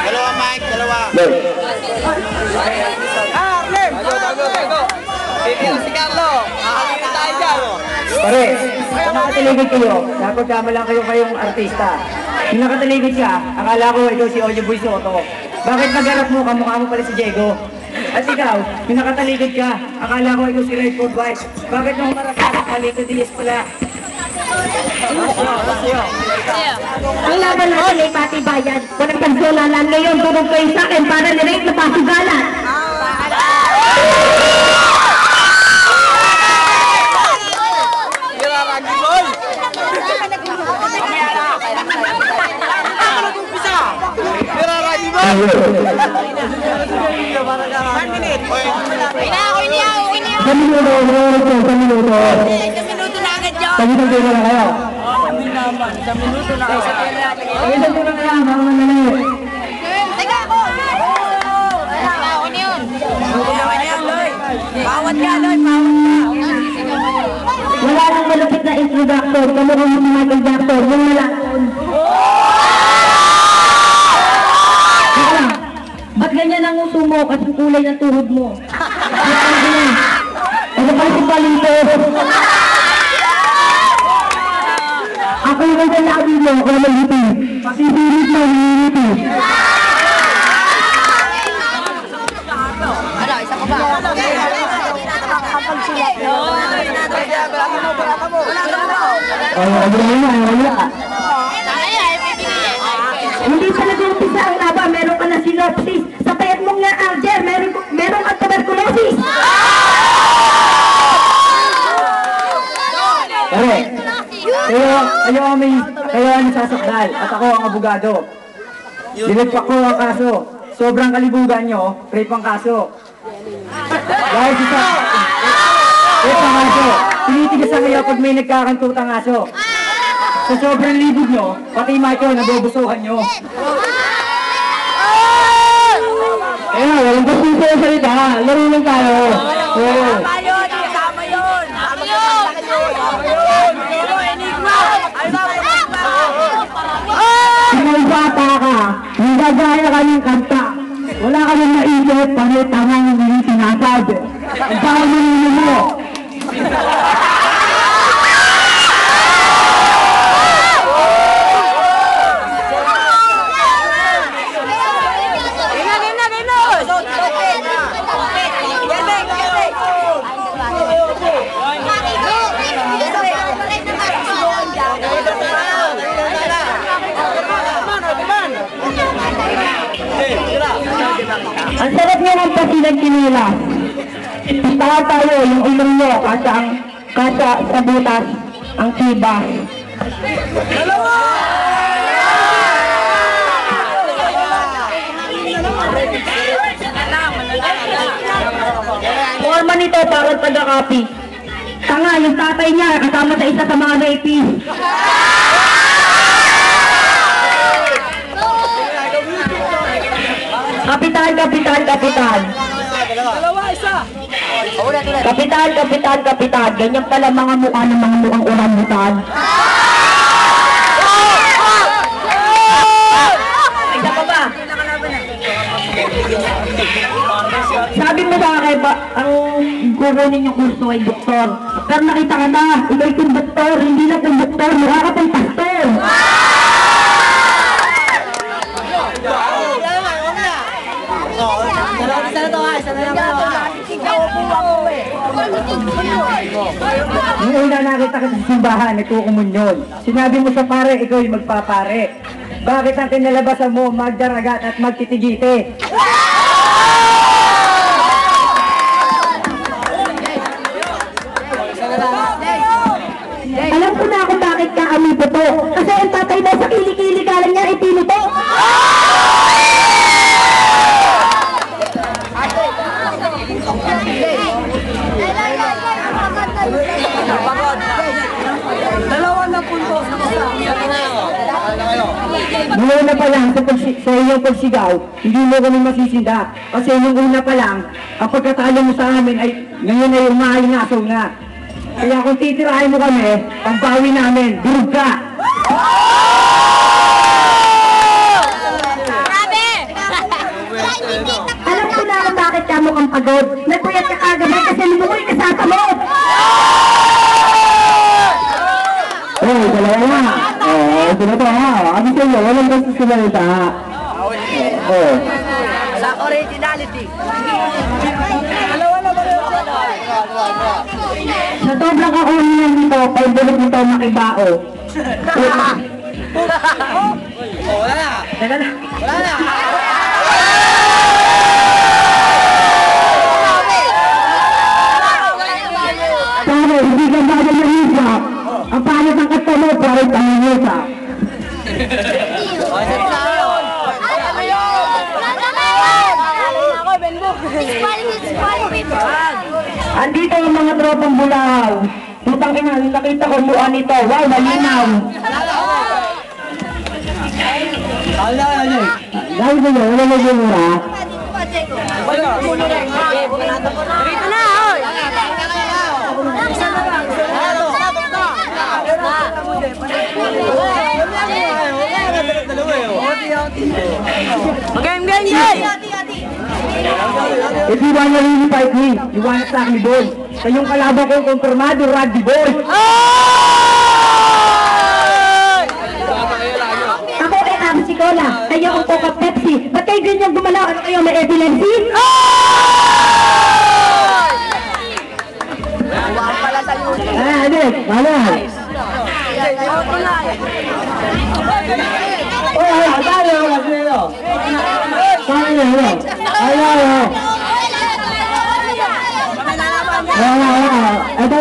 Dalawa, Mike, dalawa. Arlem! Tago. Si Carlo. Nakakita tayo dyan. Pare, kung nakataligid kayo, napagkama lang kayong artista. Kung nakataligid ka, akala ko ikaw si Oyo Boy Soto. Bakit magharap mo, kamukha mo pala si Diego? At ikaw, kung nakataligid ka, akala ko ikaw si Redford White. Bakit nung humarap ka, Kalito Diaz pala? Ang laban natin ay pati bayan. Walang pagsulalan ngayon, tulog kayo sa akin para nirate na pasugalan. Wala nang malapit na introduction. Kamukha mo si Michael Jackson. Yung malakon. Ba't ganyan ang uso mo at ang kulay ng tuhod mo? Ano pala si Palito? Ako yung nagalabi mo, ako naman dito. Pasipilit mo, dito. Ano, isa ko ba? Hindi pa nag-umpisa ang laban, meron ka na sinopsis. Sa payat mong nga, Alger, meron ka tuberculosis. Pare, kayo ang nasasakdal at ako ang abogado. Dinagpak ko ang kaso. Sobrang kalibugan nyo, rape ang kaso. Dahil sa rape ang kaso, tinitigasan kayo pag may nagkakantutang aso. Sa sobrang libog nyo, pati Michael, nabubusuhan nyo. Walang basta sa salita, laro lang tayo. Kasama yun! Kung bata ka, nagagaya ka ng kanta. Wala ka nang naisip, panit ang hindi sinasabi. Ang bawal mo. Ang sarap nyo ng pasilag kinila. Pistahan tayo yung ilong nyo kasa sa butas ang tiba. Forma nito para taga-copy. Tanga, yung tatay niya kasama sa isa sa mga rapist. Kapitan. Dalawa, isa. Kapitan. Ganyan pala mga mukha ng mga mukhang orangutan. Isa pa ba? Sabi mo sa akin ba, ang kukunin yung kurso ay doktor. Pero nakita ka na, ikaw'y konduktor, hindi na konduktor, mukha ka pang pastor. Yung una nakita ka sa simbahan, nagkukumunyon. Sinabi mo sa pare, ikaw yung magpapare. Bakit ang kinalabasan mo magdaragat at magtitigite? Alam ko na kung bakit ka amibo to. Kasi ang tatay mo sa kilikili ka lang niya ipinuto. Nung una pa lang sa iyong pagsigaw, hindi mo kami masisinda. Kasi nung una pa lang, ang pagkatalo mo sa amin ay ngayon ay umahalingasaw na. Kaya kung titirahin mo kami, pagbawi namin, durog ka! napapagod. Nagpuyat ka kagabi kasi lumukoy ka sa kamot. Oh, dalawa na. Oh, ito na to ha. Abi kayo, walang basta sa salita. Oh. Sa originality. Sa sobrang kakulinan dito, ay bulog nito makibao. Oh, wala na. Teka na. Wala na. Pare, hindi ka bagay ng hijab. Ang pangit ng kata mo, pare, pangingisa. Oh, isa na yun. Andito ang mga tropang bulaw. Putang ina, nakita ko mukha nito. Wow, malinaw. Dahil ba yun, wala mo mura? If you wanna really fight me, you wanna attack me, boy. Kayong kalaban kong konfirmado, Randy Boy. Ako kay Pepsi Cola, kayo ang Coca Pepsi. Ba't kayo ganyan gumalaw? Ano kayo, may epilepsy? Ano? Ano? Oh, tayo, tayo. Tayo. Ito,